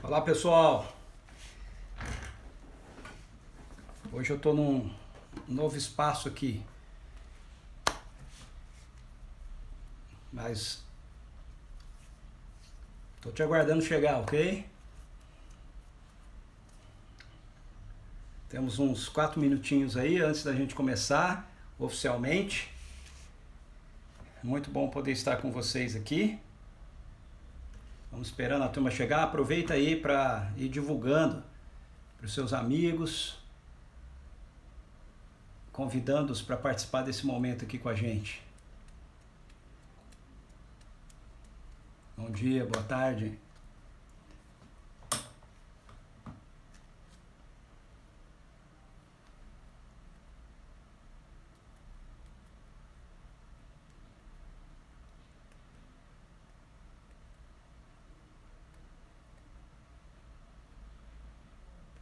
Olá pessoal, hoje eu estou num novo espaço aqui, mas estou te aguardando chegar, ok? Temos uns 4 minutinhos aí antes da gente começar oficialmente. Muito bom poder estar com vocês aqui. Vamos esperando a turma chegar. Aproveita aí para ir divulgando para os seus amigos, convidando-os para participar desse momento aqui com a gente. Bom dia, boa tarde.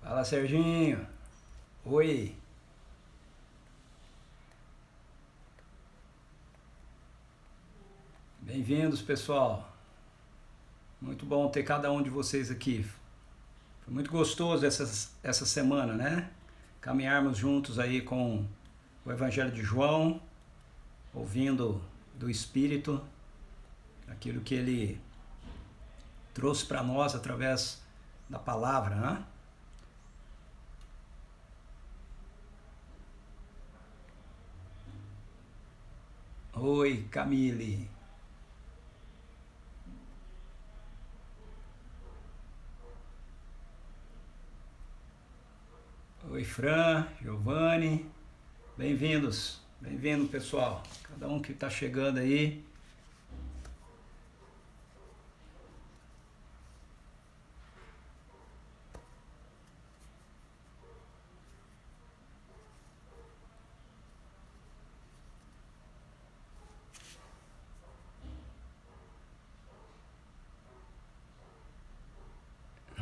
Fala, Serginho. Oi. Bem-vindos, pessoal. Muito bom ter cada um de vocês aqui. Foi muito gostoso essa semana, né? Caminharmos juntos aí com o Evangelho de João, ouvindo do Espírito aquilo que ele trouxe para nós através da palavra, né? Oi, Camille. Oi, Fran, Giovanni. Bem-vindos. Bem-vindo, pessoal. Cada um que está chegando aí.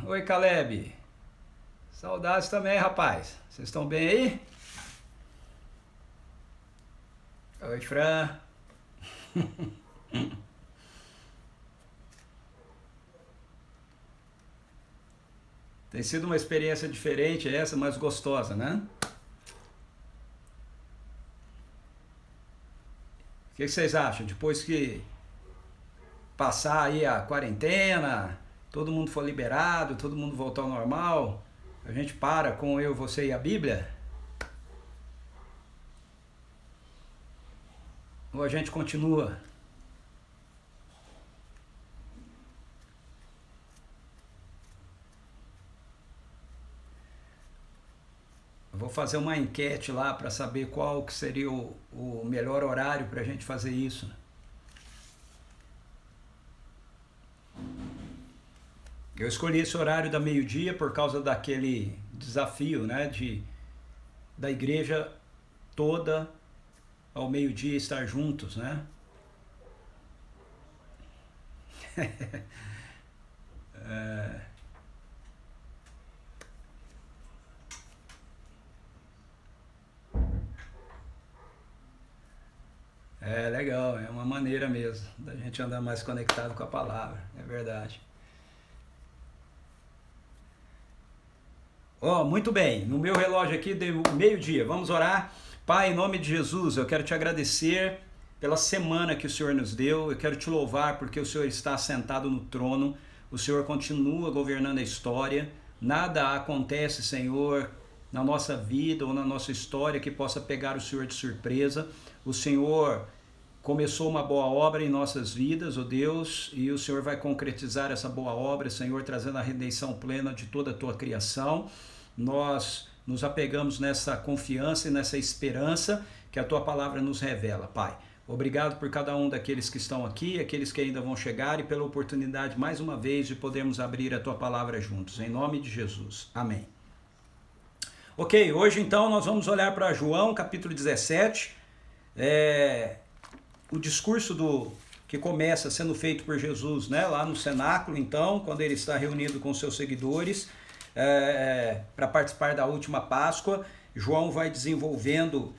Oi, Caleb. Saudades também, rapaz. Vocês estão bem aí? Oi, Fran. Tem sido uma experiência diferente essa, mas gostosa, né? O que vocês acham? Depois que passar aí a quarentena, todo mundo for liberado, todo mundo voltar ao normal, a gente para com eu, você e a Bíblia? Ou a gente continua? Eu vou fazer uma enquete lá para saber qual que seria o melhor horário para a gente fazer isso. Eu escolhi esse horário da meio-dia por causa daquele desafio, né, da igreja toda ao meio-dia estar juntos, né? É legal, é uma maneira mesmo da gente andar mais conectado com a palavra, é verdade. Muito bem, no meu relógio aqui deu meio-dia, vamos orar. Pai, em nome de Jesus, eu quero te agradecer pela semana que o Senhor nos deu, eu quero te louvar porque o Senhor está sentado no trono, o Senhor continua governando a história, nada acontece, Senhor, na nossa vida ou na nossa história que possa pegar o Senhor de surpresa. O Senhor começou uma boa obra em nossas vidas, ó Deus, e o Senhor vai concretizar essa boa obra, Senhor, trazendo a redenção plena de toda a tua criação. Nós nos apegamos nessa confiança e nessa esperança que a tua palavra nos revela, Pai. Obrigado por cada um daqueles que estão aqui, aqueles que ainda vão chegar e pela oportunidade mais uma vez de podermos abrir a tua palavra juntos, em nome de Jesus. Amém. Ok, hoje então nós vamos olhar para João capítulo 17, o discurso que começa sendo feito por Jesus, né, lá no cenáculo, então, quando ele está reunido com seus seguidores para participar da última Páscoa. João vai desenvolvendo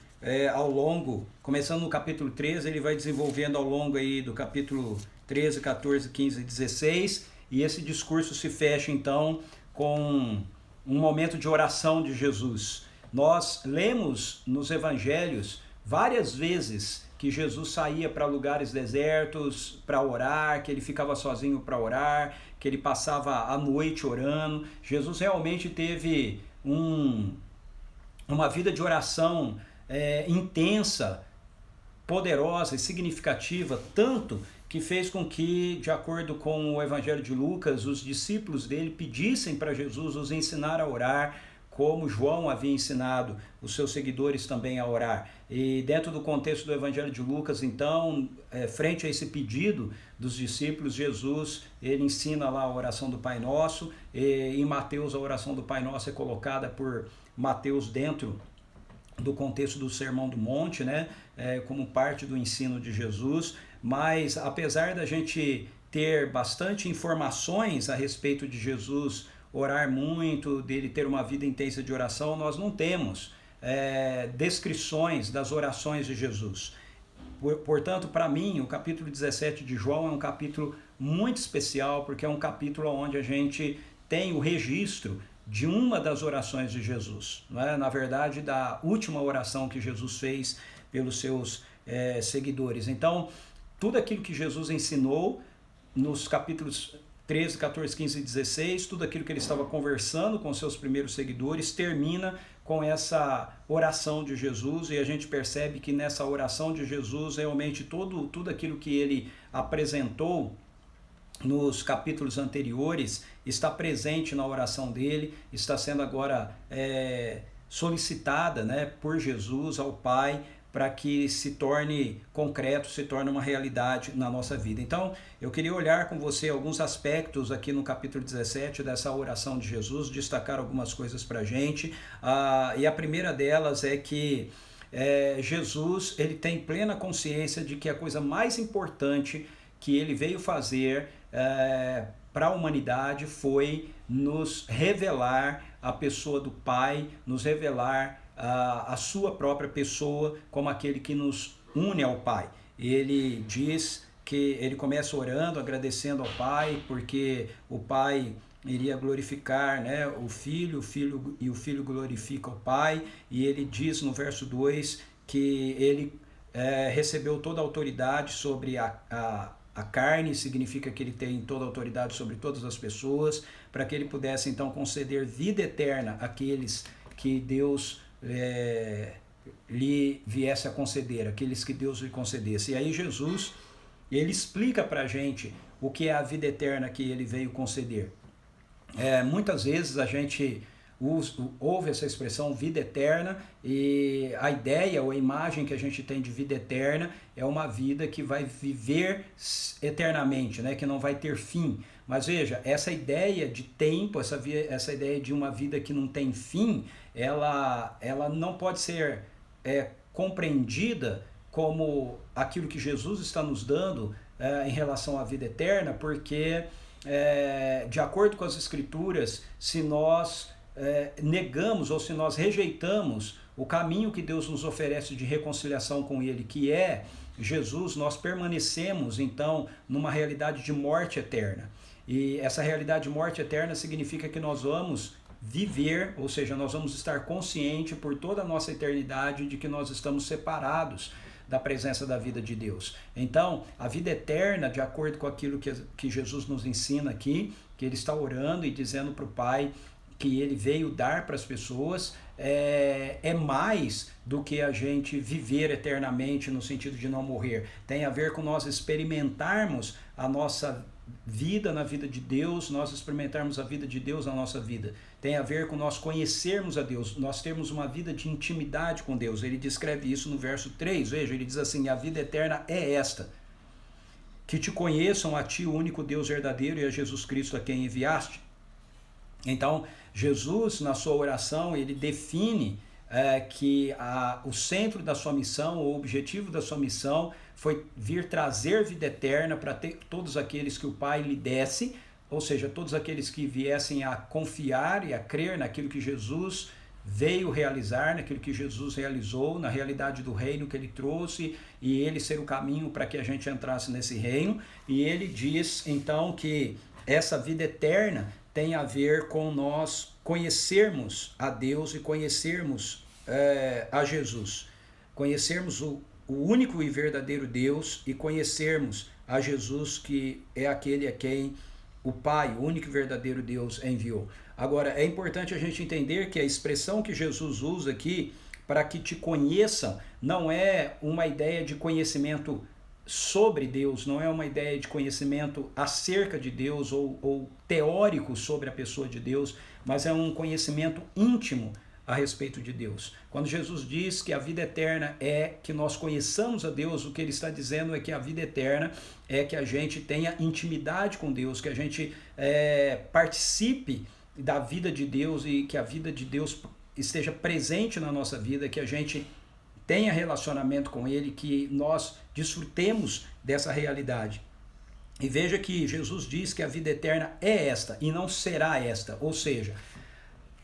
ao longo, começando no capítulo 13, ele vai desenvolvendo ao longo aí do capítulo 13, 14, 15 e 16, e esse discurso se fecha então com um momento de oração de Jesus. Nós lemos nos evangelhos várias vezes que Jesus saía para lugares desertos para orar, que ele ficava sozinho para orar, que ele passava a noite orando. Jesus realmente teve uma vida de oração intensa, poderosa e significativa, tanto que fez com que, de acordo com o Evangelho de Lucas, os discípulos dele pedissem para Jesus os ensinar a orar, como João havia ensinado os seus seguidores também a orar. E dentro do contexto do Evangelho de Lucas, então, frente a esse pedido dos discípulos, Jesus, ele ensina lá a oração do Pai Nosso, e em Mateus a oração do Pai Nosso é colocada por Mateus dentro do contexto do Sermão do Monte, né, como parte do ensino de Jesus. Mas apesar da gente ter bastante informações a respeito de Jesus orar muito, dele ter uma vida intensa de oração, nós não temos descrições das orações de Jesus. Portanto, para mim, o capítulo 17 de João é um capítulo muito especial, porque é um capítulo onde a gente tem o registro de uma das orações de Jesus, não é? Na verdade, da última oração que Jesus fez pelos seus seguidores. Então, tudo aquilo que Jesus ensinou nos capítulos 13, 14, 15 e 16, tudo aquilo que ele estava conversando com seus primeiros seguidores, termina com essa oração de Jesus, e a gente percebe que nessa oração de Jesus, realmente tudo aquilo que ele apresentou nos capítulos anteriores está presente na oração dele, está sendo agora solicitada, né, por Jesus ao Pai, para que se torne concreto, se torne uma realidade na nossa vida. Então, eu queria olhar com você alguns aspectos aqui no capítulo 17 dessa oração de Jesus, destacar algumas coisas para a gente, e a primeira delas é que Jesus, ele tem plena consciência de que a coisa mais importante que ele veio fazer para a humanidade foi nos revelar a pessoa do Pai, nos revelar a sua própria pessoa como aquele que nos une ao Pai. Ele diz que ele começa orando, agradecendo ao Pai, porque o Pai iria glorificar, né, o Filho glorifica o Pai, e ele diz no verso 2 que ele recebeu toda a autoridade sobre a carne, significa que ele tem toda a autoridade sobre todas as pessoas, para que ele pudesse então conceder vida eterna àqueles que Deus lhe viesse a conceder, aqueles que Deus lhe concedesse. E aí Jesus, ele explica para a gente o que é a vida eterna que ele veio conceder. Muitas vezes a gente ouve essa expressão vida eterna, e a ideia ou a imagem que a gente tem de vida eterna é uma vida que vai viver eternamente, né? Que não vai ter fim. Mas veja, essa ideia de tempo, essa ideia de uma vida que não tem fim, ela não pode ser compreendida como aquilo que Jesus está nos dando em relação à vida eterna, porque de acordo com as Escrituras, se nós negamos ou se nós rejeitamos o caminho que Deus nos oferece de reconciliação com Ele, que é Jesus, nós permanecemos então numa realidade de morte eterna. E essa realidade de morte eterna significa que nós vamos viver, ou seja, nós vamos estar conscientes por toda a nossa eternidade de que nós estamos separados da presença da vida de Deus. Então, a vida eterna, de acordo com aquilo que Jesus nos ensina aqui, que ele está orando e dizendo para o Pai que ele veio dar para as pessoas, é mais do que a gente viver eternamente no sentido de não morrer. Tem a ver com nós experimentarmos a nossa vida na vida de Deus, nós experimentarmos a vida de Deus na nossa vida. Tem a ver com nós conhecermos a Deus, nós termos uma vida de intimidade com Deus. Ele descreve isso no verso 3, veja, ele diz assim: a vida eterna é esta, que te conheçam a ti, o único Deus verdadeiro, e a Jesus Cristo a quem enviaste. Então, Jesus, na sua oração, ele define que o centro da sua missão, o objetivo da sua missão, foi vir trazer vida eterna para todos aqueles que o Pai lhe desse, ou seja, todos aqueles que viessem a confiar e a crer naquilo que Jesus veio realizar, naquilo que Jesus realizou, na realidade do reino que ele trouxe, e ele ser o caminho para que a gente entrasse nesse reino. E ele diz então que essa vida eterna tem a ver com nós conhecermos a Deus e conhecermos a Jesus. Conhecermos o único e verdadeiro Deus e conhecermos a Jesus, que é aquele a quem o Pai, o único e verdadeiro Deus, enviou. Agora, é importante a gente entender que a expressão que Jesus usa aqui, para que te conheçam, não é uma ideia de conhecimento sobre Deus, não é uma ideia de conhecimento acerca de Deus ou teórico sobre a pessoa de Deus, mas é um conhecimento íntimo a respeito de Deus. Quando Jesus diz que a vida eterna é que nós conheçamos a Deus, o que ele está dizendo é que a vida eterna é que a gente tenha intimidade com Deus, que a gente participe da vida de Deus e que a vida de Deus esteja presente na nossa vida, que a gente tenha relacionamento com Ele, que nós desfrutemos dessa realidade. E veja que Jesus diz que a vida eterna é esta e não será esta, ou seja,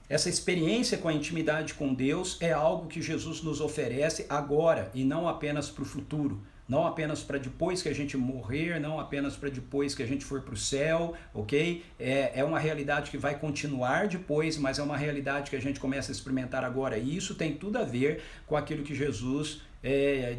essa experiência com a intimidade com Deus é algo que Jesus nos oferece agora e não apenas para o futuro. Não apenas para depois que a gente morrer, não apenas para depois que a gente for para o céu, ok? É uma realidade que vai continuar depois, mas é uma realidade que a gente começa a experimentar agora. E isso tem tudo a ver com aquilo que Jesus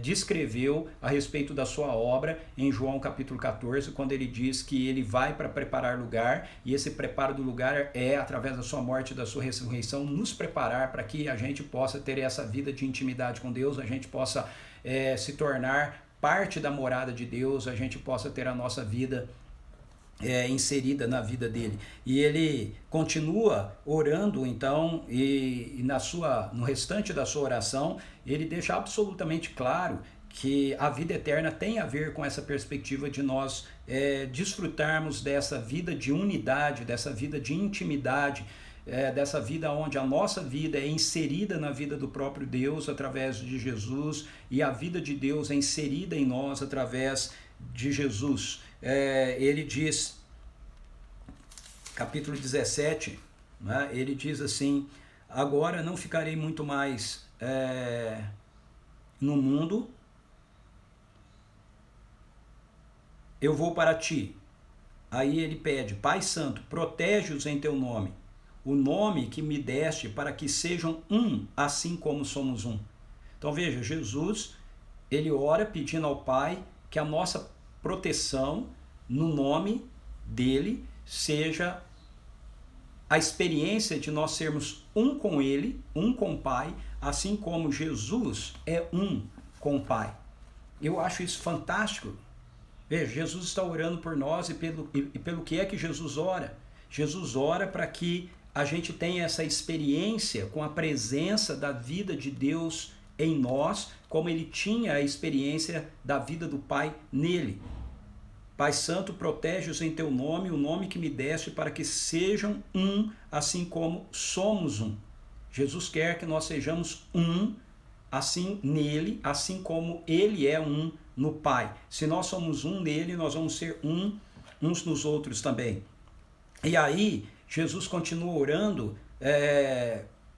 descreveu a respeito da sua obra em João capítulo 14, quando ele diz que ele vai para preparar lugar, e esse preparo do lugar é através da sua morte e da sua ressurreição, nos preparar para que a gente possa ter essa vida de intimidade com Deus, a gente possa se tornar parte da morada de Deus, a gente possa ter a nossa vida inserida na vida dele. E ele continua orando, então, e no restante da sua oração, ele deixa absolutamente claro que a vida eterna tem a ver com essa perspectiva de nós desfrutarmos dessa vida de unidade, dessa vida de intimidade, dessa vida onde a nossa vida é inserida na vida do próprio Deus através de Jesus e a vida de Deus é inserida em nós através de Jesus. Ele diz, capítulo 17, né, ele diz assim: agora não ficarei muito mais no mundo, eu vou para ti. Aí ele pede: Pai Santo, protege-os em teu nome, o nome que me deste, para que sejam um, assim como somos um. Então veja, Jesus, ele ora pedindo ao Pai que a nossa proteção no nome dele seja a experiência de nós sermos um com ele, um com o Pai, assim como Jesus é um com o Pai. Eu acho isso fantástico. Veja, Jesus está orando por nós e pelo que é que Jesus ora? Jesus ora para que a gente tenha essa experiência com a presença da vida de Deus em nós, como ele tinha a experiência da vida do Pai nele. Pai Santo, protege-os em teu nome, o nome que me deste, para que sejam um, assim como somos um. Jesus quer que nós sejamos um, assim nele, assim como ele é um no Pai. Se nós somos um nele, nós vamos ser um uns nos outros também. E aí, Jesus continua orando,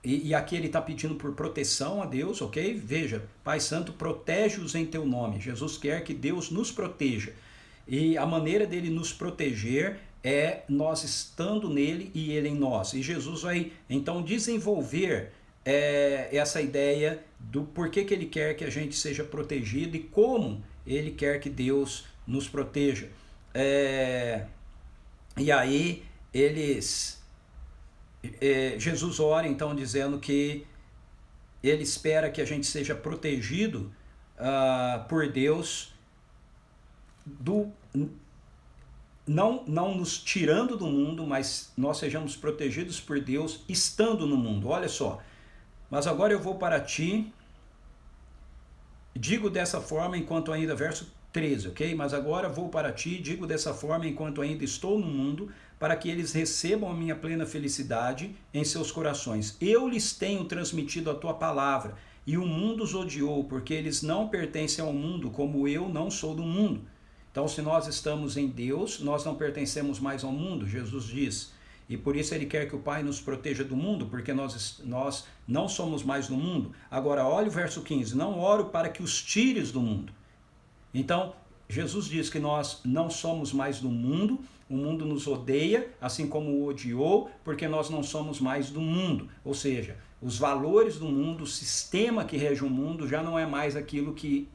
e aqui ele está pedindo por proteção a Deus, ok? Veja, Pai Santo, protege-os em teu nome. Jesus quer que Deus nos proteja. E a maneira dele nos proteger é nós estando nele e ele em nós. E Jesus vai, então, desenvolver essa ideia do porquê que ele quer que a gente seja protegido e como ele quer que Deus nos proteja. E aí, Jesus ora, então, dizendo que ele espera que a gente seja protegido por Deus, não nos tirando do mundo, mas nós sejamos protegidos por Deus estando no mundo. Olha só, mas agora eu vou para ti, digo dessa forma enquanto ainda, verso 13, ok? Mas agora vou para ti, digo dessa forma enquanto ainda estou no mundo, para que eles recebam a minha plena felicidade em seus corações. Eu lhes tenho transmitido a tua palavra, e o mundo os odiou, porque eles não pertencem ao mundo, como eu não sou do mundo. Então, se nós estamos em Deus, nós não pertencemos mais ao mundo, Jesus diz. E por isso ele quer que o Pai nos proteja do mundo, porque nós não somos mais do mundo. Agora, olha o verso 15. Não oro para que os tires do mundo. Então, Jesus diz que nós não somos mais do mundo, o mundo nos odeia, assim como o odiou, porque nós não somos mais do mundo. Ou seja, os valores do mundo, o sistema que rege o mundo já não é mais aquilo que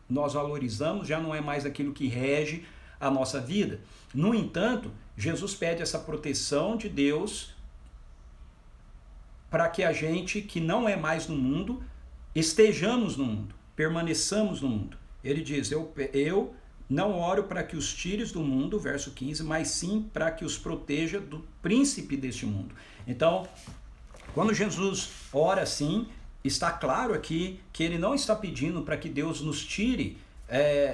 nós valorizamos, já não é mais aquilo que rege a nossa vida. No entanto, Jesus pede essa proteção de Deus para que a gente, que não é mais no mundo, estejamos no mundo, permaneçamos no mundo. Ele diz, eu não oro para que os tires do mundo, verso 15, mas sim para que os proteja do príncipe deste mundo. Então, quando Jesus ora assim, está claro aqui que ele não está pedindo para que Deus nos tire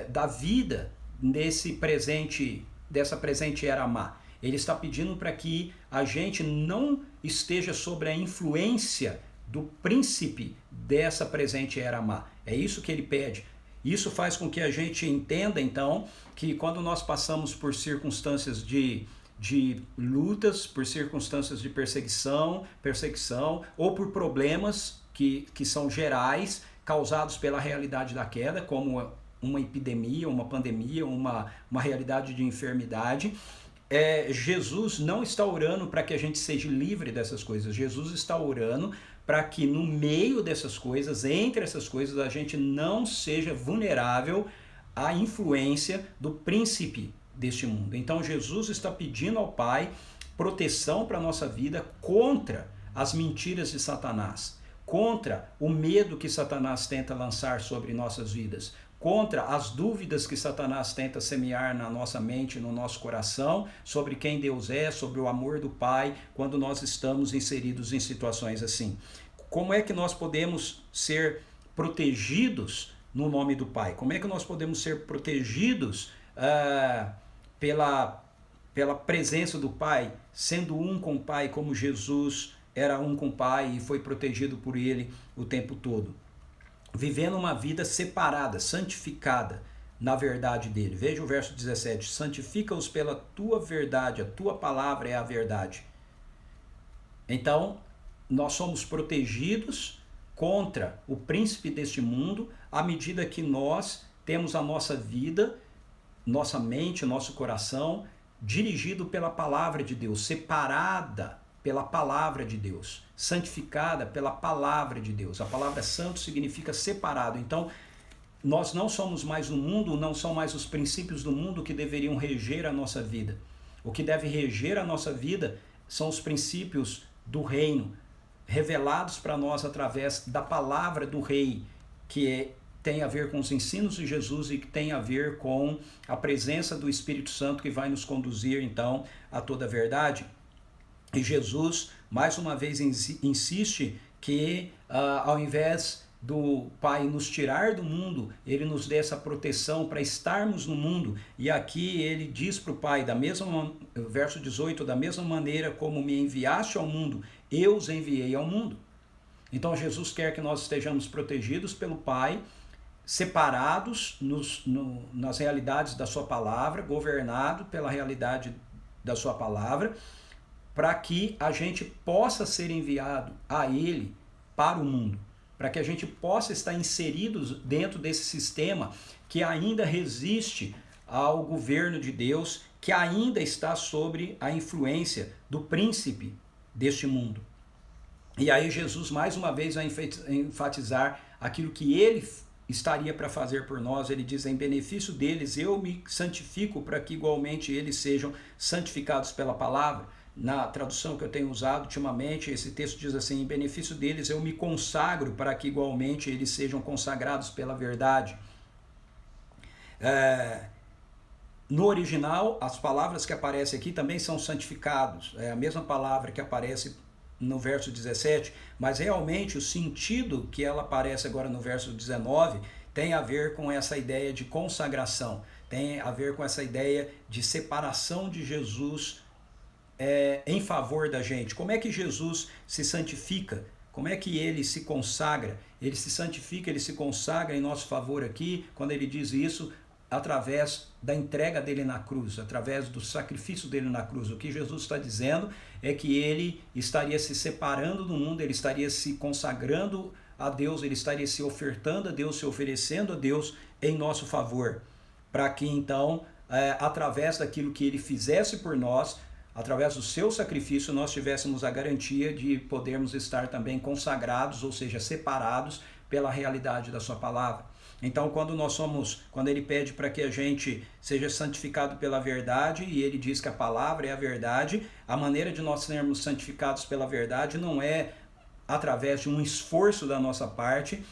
da vida dessa presente era má. Ele está pedindo para que a gente não esteja sobre a influência do príncipe dessa presente era má. É isso que ele pede. Isso faz com que a gente entenda, então, que quando nós passamos por circunstâncias de lutas, por circunstâncias de perseguição, ou por problemas que são gerais, causados pela realidade da queda, como uma epidemia, uma pandemia, uma realidade de enfermidade, Jesus não está orando para que a gente seja livre dessas coisas. Jesus está orando para que no meio dessas coisas, entre essas coisas, a gente não seja vulnerável à influência do príncipe deste mundo. Então Jesus está pedindo ao Pai proteção para a nossa vida contra as mentiras de Satanás, contra o medo que Satanás tenta lançar sobre nossas vidas, contra as dúvidas que Satanás tenta semear na nossa mente, no nosso coração, sobre quem Deus é, sobre o amor do Pai, quando nós estamos inseridos em situações assim. Como é que nós podemos ser protegidos no nome do Pai? Como é que nós podemos ser protegidos pela presença do Pai, sendo um com o Pai, como Jesus era um com o Pai e foi protegido por Ele o tempo todo? Vivendo uma vida separada, santificada na verdade dele. Veja o verso 17. Santifica-os pela tua verdade, a tua palavra é a verdade. Então, nós somos protegidos contra o príncipe deste mundo à medida que nós temos a nossa vida, nossa mente, nosso coração dirigido pela palavra de Deus, separada pela palavra de Deus, santificada pela palavra de Deus. A palavra santo significa separado. Então, nós não somos mais do mundo, não são mais os princípios do mundo que deveriam reger a nossa vida. O que deve reger a nossa vida são os princípios do reino, revelados para nós através da palavra do rei, que tem a ver com os ensinos de Jesus e que tem a ver com a presença do Espírito Santo que vai nos conduzir, então, a toda a verdade. E Jesus, mais uma vez, insiste que ao invés do Pai nos tirar do mundo, Ele nos dê essa proteção para estarmos no mundo. E aqui Ele diz para o Pai, verso 18, da mesma maneira como me enviaste ao mundo, eu os enviei ao mundo. Então Jesus quer que nós estejamos protegidos pelo Pai, separados nas realidades da sua palavra, governado pela realidade da sua palavra, para que a gente possa ser enviado a Ele para o mundo, para que a gente possa estar inseridos dentro desse sistema que ainda resiste ao governo de Deus, que ainda está sobre a influência do príncipe deste mundo. E aí Jesus mais uma vez vai enfatizar aquilo que Ele estaria para fazer por nós. Ele diz, em benefício deles eu me santifico para que igualmente eles sejam santificados pela palavra. Na tradução que eu tenho usado ultimamente, esse texto diz assim, em benefício deles eu me consagro para que igualmente eles sejam consagrados pela verdade. No original, as palavras que aparecem aqui também são santificados. É a mesma palavra que aparece no verso 17, mas realmente o sentido que ela aparece agora no verso 19 tem a ver com essa ideia de consagração, tem a ver com essa ideia de separação de Jesus em favor da gente. Como é que Jesus se santifica? Como é que ele se consagra? Ele se santifica, ele se consagra em nosso favor aqui, quando ele diz isso, através da entrega dele na cruz, através do sacrifício dele na cruz. O que Jesus está dizendo é que ele estaria se separando do mundo, ele estaria se consagrando a Deus, ele estaria se ofertando a Deus, se oferecendo a Deus em nosso favor. para que então, através daquilo que ele fizesse por nós, através do seu sacrifício, nós tivéssemos a garantia de podermos estar também consagrados, ou seja, separados pela realidade da sua palavra. Então, quando ele pede para que a gente seja santificado pela verdade, e ele diz que a palavra é a verdade, a maneira de nós sermos santificados pela verdade não é através de um esforço da nossa parte,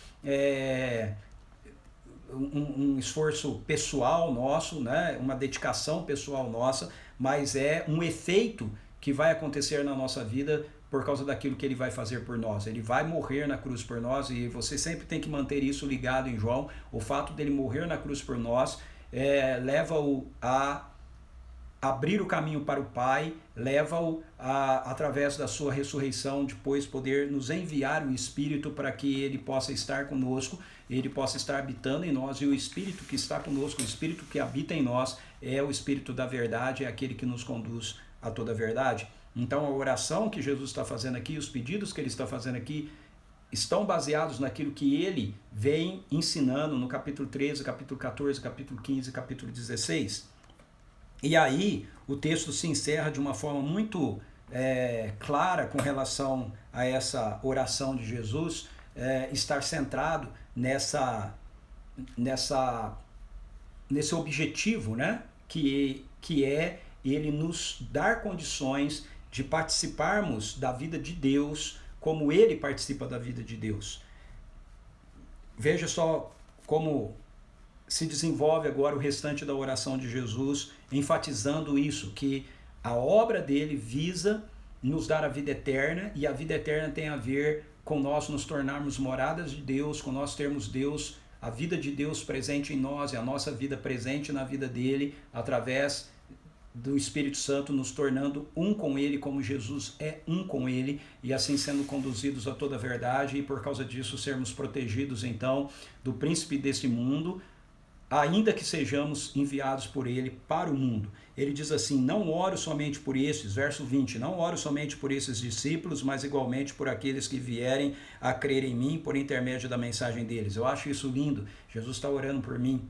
um esforço pessoal nosso, né? Uma dedicação pessoal nossa, mas é um efeito que vai acontecer na nossa vida por causa daquilo que ele vai fazer por nós. Ele vai morrer na cruz por nós, e você sempre tem que manter isso ligado em João. O fato dele morrer na cruz por nós leva-o a abrir o caminho para o Pai, leva-o através da sua ressurreição, depois poder nos enviar o Espírito para que ele possa estar conosco, ele possa estar habitando em nós, e o Espírito que está conosco, o Espírito que habita em nós, é o Espírito da verdade, é aquele que nos conduz a toda a verdade. Então a oração que Jesus está fazendo aqui, os pedidos que ele está fazendo aqui, estão baseados naquilo que ele vem ensinando no capítulo 13, capítulo 14, capítulo 15, capítulo 16. E aí o texto se encerra de uma forma muito clara com relação a essa oração de Jesus, estar centrado nesse objetivo, né? que é ele nos dar condições de participarmos da vida de Deus como ele participa da vida de Deus. Veja só como se desenvolve agora o restante da oração de Jesus, enfatizando isso, que a obra dele visa nos dar a vida eterna, e a vida eterna tem a ver com nós nos tornarmos moradas de Deus, com nós termos Deus, a vida de Deus presente em nós e a nossa vida presente na vida dele, através do Espírito Santo, nos tornando um com ele, como Jesus é um com ele, e assim sendo conduzidos a toda a verdade, e por causa disso sermos protegidos então do príncipe desse mundo, ainda que sejamos enviados por ele para o mundo. Ele diz assim: não oro somente por esses, verso 20, não oro somente por esses discípulos, mas igualmente por aqueles que vierem a crer em mim por intermédio da mensagem deles. Eu acho isso lindo. Jesus está orando por mim.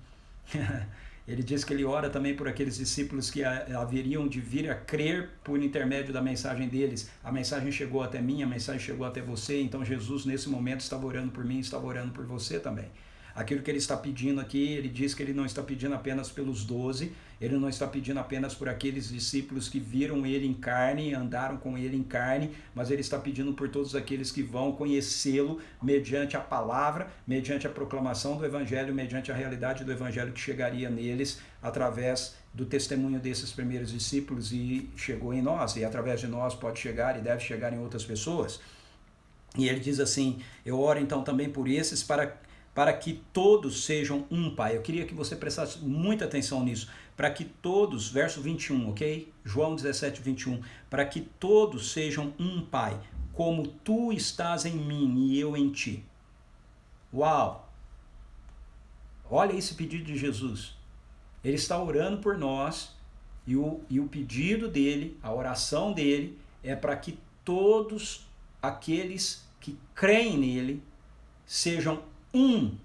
Ele diz que ele ora também por aqueles discípulos que haveriam de vir a crer por intermédio da mensagem deles. A mensagem chegou até mim, a mensagem chegou até você, então Jesus nesse momento estava orando por mim, estava orando por você também. Aquilo que ele está pedindo aqui, ele diz que ele não está pedindo apenas pelos 12, ele não está pedindo apenas por aqueles discípulos que viram ele em carne, andaram com ele em carne, mas ele está pedindo por todos aqueles que vão conhecê-lo mediante a palavra, mediante a proclamação do Evangelho, mediante a realidade do Evangelho que chegaria neles através do testemunho desses primeiros discípulos e chegou em nós, e através de nós pode chegar e deve chegar em outras pessoas. E ele diz assim: eu oro então também por esses para que todos sejam um, Pai. Eu queria que você prestasse muita atenção nisso. Para que todos, verso 21, ok? João 17, 21. Para que todos sejam um, Pai, como tu estás em mim e eu em ti. Uau! Olha esse pedido de Jesus. Ele está orando por nós, e o pedido dele, a oração dele, é para que todos aqueles que creem nele sejam um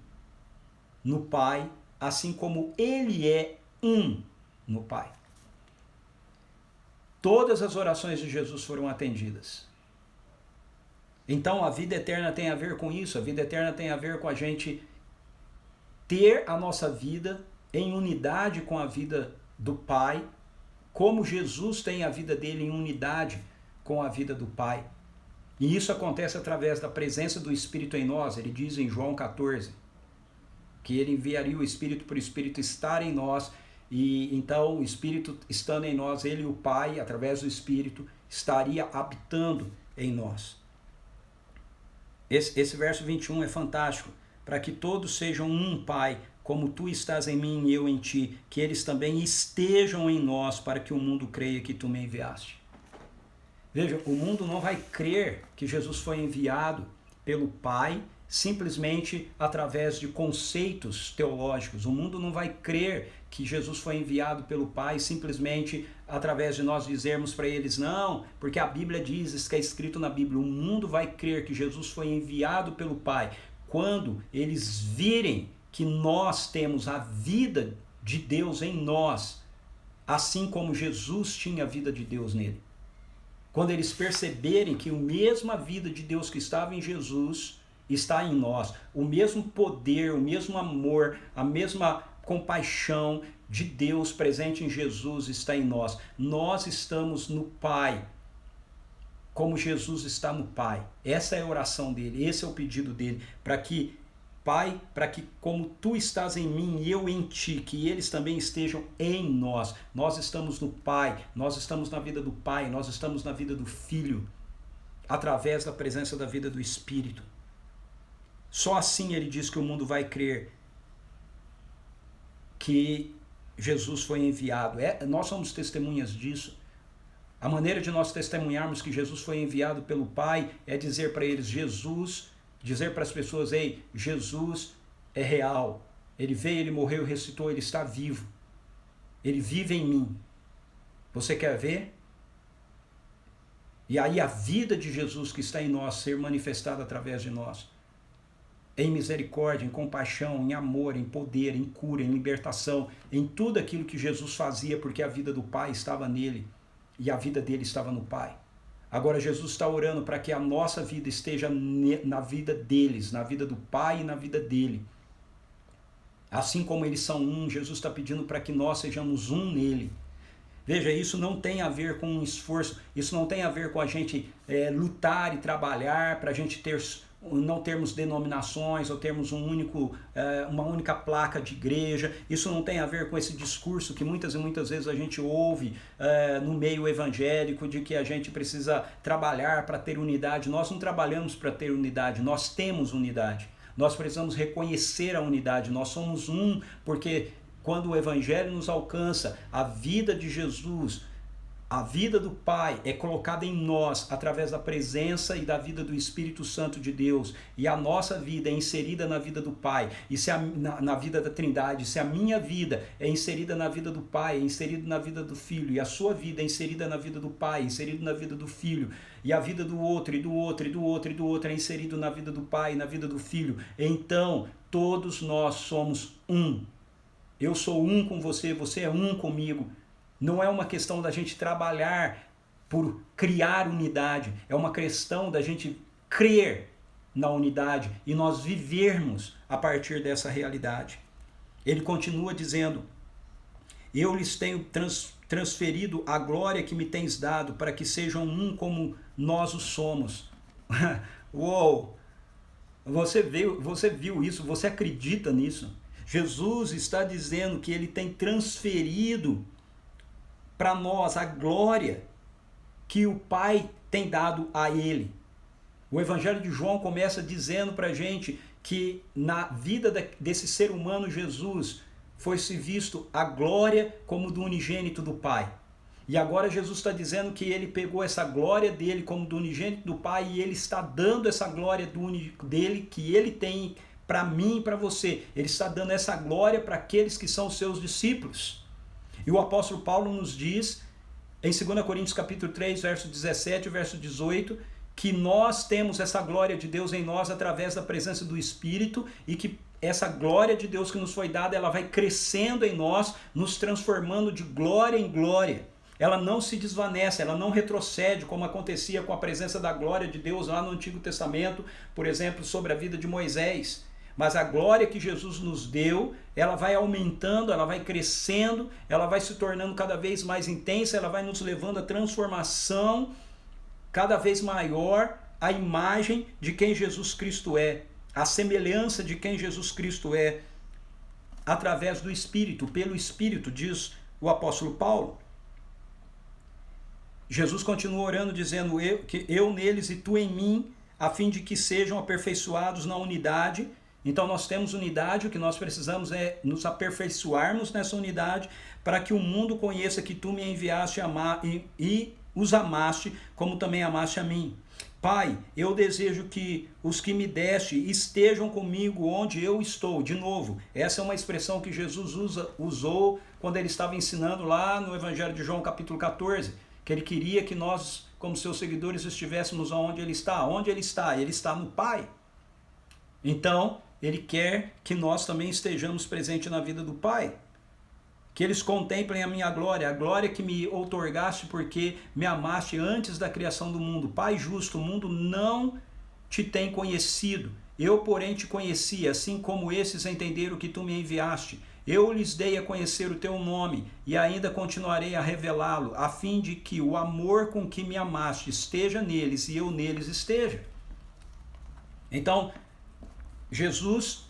no Pai, assim como ele é um no Pai. Todas as orações de Jesus foram atendidas. Então a vida eterna tem a ver com isso, a vida eterna tem a ver com a gente ter a nossa vida em unidade com a vida do Pai, como Jesus tem a vida dele em unidade com a vida do Pai. E isso acontece através da presença do Espírito em nós. Ele diz em João 14 que ele enviaria o Espírito para o Espírito estar em nós, e então o Espírito estando em nós, ele e o Pai, através do Espírito, estaria habitando em nós. Esse verso 21 é fantástico. Para que todos sejam um, Pai, como tu estás em mim e eu em ti, que eles também estejam em nós, para que o mundo creia que tu me enviaste. Veja, o mundo não vai crer que Jesus foi enviado pelo Pai simplesmente através de conceitos teológicos. O mundo não vai crer que Jesus foi enviado pelo Pai simplesmente através de nós dizermos para eles não, porque a Bíblia diz, isso que é escrito na Bíblia. O mundo vai crer que Jesus foi enviado pelo Pai quando eles virem que nós temos a vida de Deus em nós, assim como Jesus tinha a vida de Deus nele. Quando eles perceberem que a mesma vida de Deus que estava em Jesus está em nós, o mesmo poder, o mesmo amor, a mesma compaixão de Deus presente em Jesus está em nós. Nós estamos no Pai, como Jesus está no Pai. Essa é a oração dele, esse é o pedido dele, para que, Pai, para que como tu estás em mim e eu em ti, que eles também estejam em nós. Nós estamos no Pai, nós estamos na vida do Pai, nós estamos na vida do Filho, através da presença da vida do Espírito. Só assim ele diz que o mundo vai crer que Jesus foi enviado. Nós somos testemunhas disso. A maneira de nós testemunharmos que Jesus foi enviado pelo Pai é dizer para eles, dizer para as pessoas, ei, Jesus é real. Ele veio, ele morreu, ressuscitou, ele está vivo. Ele vive em mim. Você quer ver? E aí a vida de Jesus que está em nós ser manifestada através de nós. Em misericórdia, em compaixão, em amor, em poder, em cura, em libertação, em tudo aquilo que Jesus fazia, porque a vida do Pai estava nele e a vida dele estava no Pai. Agora Jesus está orando para que a nossa vida esteja na vida deles, na vida do Pai e na vida dele. Assim como eles são um, Jesus está pedindo para que nós sejamos um nele. Veja, isso não tem a ver com um esforço, isso não tem a ver com a gente lutar e trabalhar para a gente não termos denominações ou termos uma única placa de igreja. Isso não tem a ver com esse discurso que muitas e muitas vezes a gente ouve no meio evangélico de que a gente precisa trabalhar para ter unidade. Nós não trabalhamos para ter unidade, nós temos unidade. Nós precisamos reconhecer a unidade, nós somos um, porque quando o Evangelho nos alcança, a vida de Jesus, a vida do Pai é colocada em nós através da presença e da vida do Espírito Santo de Deus. E a nossa vida é inserida na vida do Pai, e na vida da Trindade. Se a minha vida é inserida na vida do Pai, é inserida na vida do Filho, e a sua vida é inserida na vida do Pai, inserida na vida do Filho, e a vida do outro, e do outro, e do outro, e do outro é inserido na vida do Pai, na vida do Filho, então todos nós somos um. Eu sou um com você, você é um comigo. Não é uma questão da gente trabalhar por criar unidade, é uma questão da gente crer na unidade e nós vivermos a partir dessa realidade. Ele continua dizendo, eu lhes tenho transferido a glória que me tens dado para que sejam um como nós o somos. Uou! Você viu isso? Você acredita nisso? Jesus está dizendo que ele tem transferido para nós a glória que o Pai tem dado a ele. O Evangelho de João começa dizendo para a gente que na vida desse ser humano Jesus foi-se visto a glória como do unigênito do Pai. E agora Jesus está dizendo que ele pegou essa glória dele como do unigênito do Pai e ele está dando essa glória dele que ele tem para mim e para você. Ele está dando essa glória para aqueles que são seus discípulos. E o apóstolo Paulo nos diz, em 2 Coríntios capítulo 3, verso 17 e verso 18, que nós temos essa glória de Deus em nós através da presença do Espírito e que essa glória de Deus que nos foi dada, ela vai crescendo em nós, nos transformando de glória em glória. Ela não se desvanece, ela não retrocede, como acontecia com a presença da glória de Deus lá no Antigo Testamento, por exemplo, sobre a vida de Moisés. Mas a glória que Jesus nos deu, ela vai aumentando, ela vai crescendo, ela vai se tornando cada vez mais intensa, ela vai nos levando à transformação cada vez maior, à imagem de quem Jesus Cristo é, à semelhança de quem Jesus Cristo é, através do Espírito, pelo Espírito, diz o apóstolo Paulo. Jesus continua orando dizendo, que eu neles e tu em mim, a fim de que sejam aperfeiçoados na unidade. Então nós temos unidade, o que nós precisamos é nos aperfeiçoarmos nessa unidade para que o mundo conheça que tu me enviaste e os amaste como também amaste a mim. Pai, eu desejo que os que me deste estejam comigo onde eu estou. De novo, essa é uma expressão que Jesus usou quando ele estava ensinando lá no Evangelho de João capítulo 14, que ele queria que nós, como seus seguidores, estivéssemos onde ele está. Onde ele está? Ele está no Pai. Então, ele quer que nós também estejamos presentes na vida do Pai. Que eles contemplem a minha glória, a glória que me outorgaste porque me amaste antes da criação do mundo. Pai justo, o mundo não te tem conhecido, eu porém te conheci, assim como esses entenderam que tu me enviaste. Eu lhes dei a conhecer o teu nome e ainda continuarei a revelá-lo, a fim de que o amor com que me amaste esteja neles e eu neles esteja. Então, Jesus,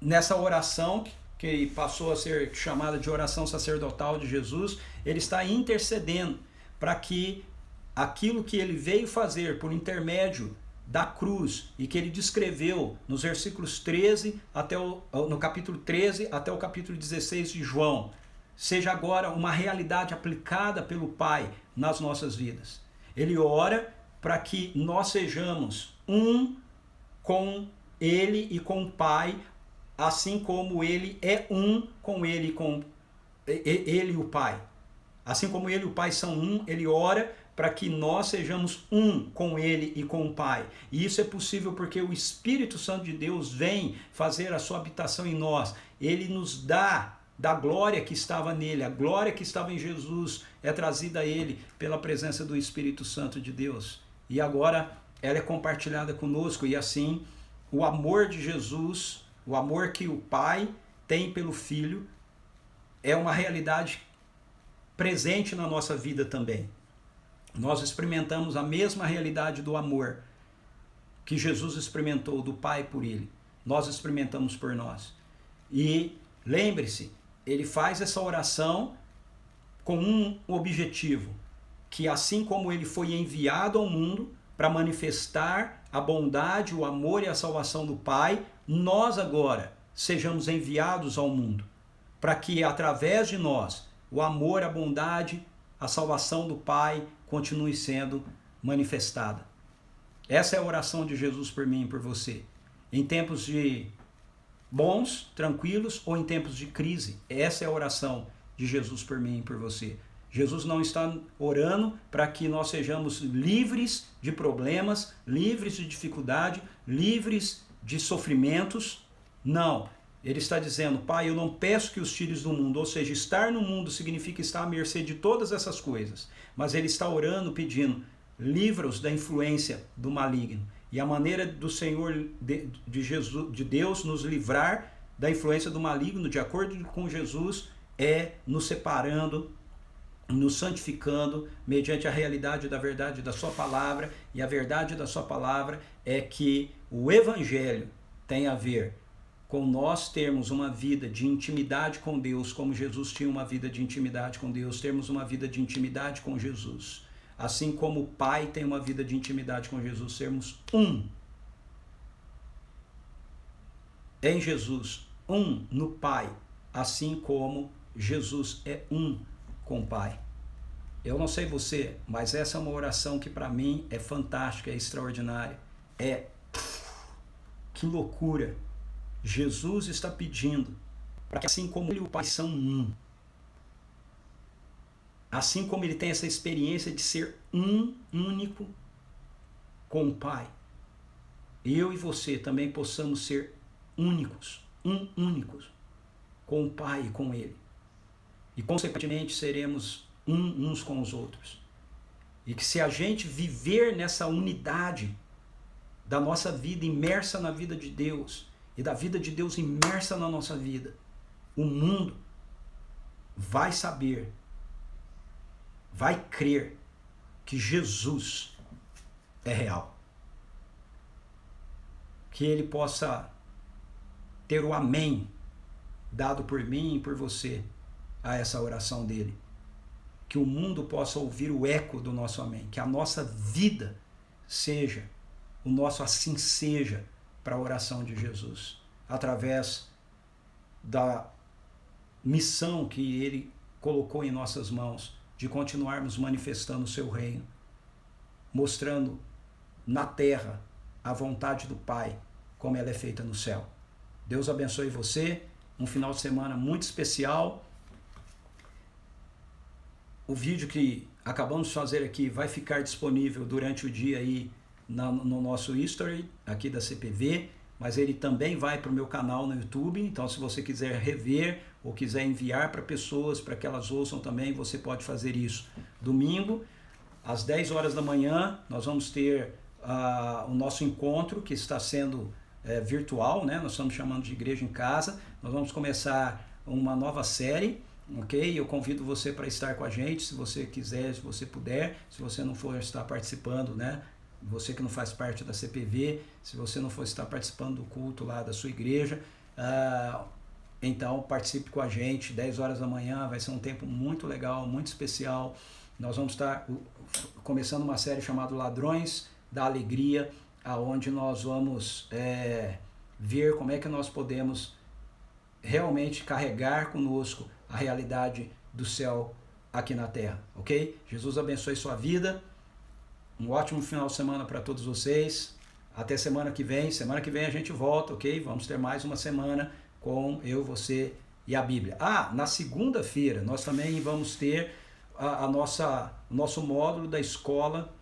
nessa oração que passou a ser chamada de oração sacerdotal de Jesus, ele está intercedendo para que aquilo que ele veio fazer por intermédio da cruz e que ele descreveu nos versículos 13 no capítulo 13 até o capítulo 16 de João, seja agora uma realidade aplicada pelo Pai nas nossas vidas. Ele ora para que nós sejamos um com ele e com o Pai, assim como ele é um com ele e o Pai. Assim como ele e o Pai são um, ele ora para que nós sejamos um com ele e com o Pai. E isso é possível porque o Espírito Santo de Deus vem fazer a sua habitação em nós. Ele nos dá da glória que estava nele. A glória que estava em Jesus é trazida a ele pela presença do Espírito Santo de Deus. E agora ela é compartilhada conosco e assim o amor de Jesus, o amor que o Pai tem pelo Filho, é uma realidade presente na nossa vida também. Nós experimentamos a mesma realidade do amor que Jesus experimentou do Pai por ele. Nós experimentamos por nós. E lembre-se, ele faz essa oração com um objetivo, que assim como ele foi enviado ao mundo para manifestar a bondade, o amor e a salvação do Pai, nós agora sejamos enviados ao mundo, para que através de nós o amor, a bondade, a salvação do Pai continue sendo manifestada. Essa é a oração de Jesus por mim e por você. Em tempos de bons, tranquilos ou em tempos de crise. Essa é a oração de Jesus por mim e por você. Jesus não está orando para que nós sejamos livres de problemas, livres de dificuldade, livres de sofrimentos. Não. Ele está dizendo, Pai, eu não peço que os tires do mundo, ou seja, estar no mundo significa estar à mercê de todas essas coisas. Mas ele está orando, pedindo, livra-os da influência do maligno. E a maneira do Senhor, de Deus, nos livrar da influência do maligno, de acordo com Jesus, é nos separando, nos santificando, mediante a realidade da verdade da sua palavra. E a verdade da sua palavra é que o Evangelho tem a ver com nós termos uma vida de intimidade com Deus, como Jesus tinha uma vida de intimidade com Deus, termos uma vida de intimidade com Jesus. Assim como o Pai tem uma vida de intimidade com Jesus, sermos um em Jesus, um no Pai, assim como Jesus é um com o Pai. Eu não sei você, mas essa é uma oração que para mim é fantástica, é extraordinária. Que loucura! Jesus está pedindo para que assim como ele e o Pai são um, assim como ele tem essa experiência de ser um único com o Pai, eu e você também possamos ser únicos com o Pai e com ele. E consequentemente seremos uns com os outros. E que se a gente viver nessa unidade da nossa vida imersa na vida de Deus, e da vida de Deus imersa na nossa vida, o mundo vai saber, vai crer que Jesus é real. Que ele possa ter o amém dado por mim e por você a essa oração dele. Que o mundo possa ouvir o eco do nosso amém. Que a nossa vida seja o nosso assim seja para a oração de Jesus, através da missão que ele colocou em nossas mãos, de continuarmos manifestando o seu reino, mostrando na terra a vontade do Pai, como ela é feita no céu. Deus abençoe você, um final de semana muito especial. O vídeo que acabamos de fazer aqui vai ficar disponível durante o dia aí no nosso history aqui da CPV, mas ele também vai para o meu canal no YouTube, então se você quiser rever ou quiser enviar para pessoas para que elas ouçam também, você pode fazer isso. Domingo, às 10 horas da manhã, nós vamos ter o nosso encontro, que está sendo virtual, né? Nós estamos chamando de Igreja em Casa. Nós vamos começar uma nova série, ok? Eu convido você para estar com a gente, se você quiser, se você puder. Se você não for estar participando, né? Você que não faz parte da CPV, se você não for estar participando do culto lá da sua igreja, então participe com a gente, 10 horas da manhã, vai ser um tempo muito legal, muito especial. Nós vamos estar começando uma série chamada Ladrões da Alegria, aonde nós vamos ver como é que nós podemos realmente carregar conosco a realidade do céu aqui na terra, ok? Jesus abençoe sua vida, um ótimo final de semana para todos vocês, até semana que vem a gente volta, ok? Vamos ter mais uma semana com eu, você e a Bíblia. Na segunda-feira nós também vamos ter o nosso módulo da escola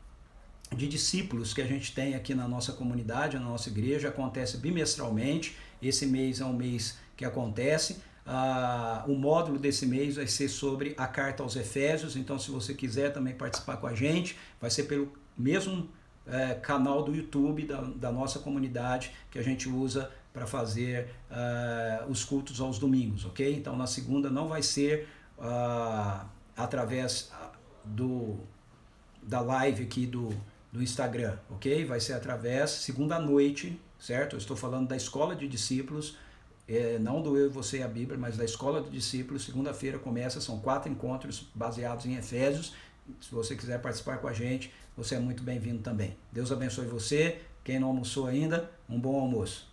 de discípulos que a gente tem aqui na nossa comunidade, na nossa igreja. Acontece bimestralmente, esse mês é um mês que acontece. O módulo desse mês vai ser sobre a carta aos Efésios, então se você quiser também participar com a gente, vai ser pelo mesmo canal do YouTube da nossa comunidade que a gente usa para fazer os cultos aos domingos, ok? Então na segunda não vai ser através da live aqui do Instagram, ok? Vai ser através, segunda noite, certo? Eu estou falando da escola de discípulos, não do eu, você e a Bíblia, mas da escola de discípulos. Segunda-feira começa, são 4 encontros baseados em Efésios. Se você quiser participar com a gente, você é muito bem-vindo também. Deus abençoe você. Quem não almoçou ainda, um bom almoço.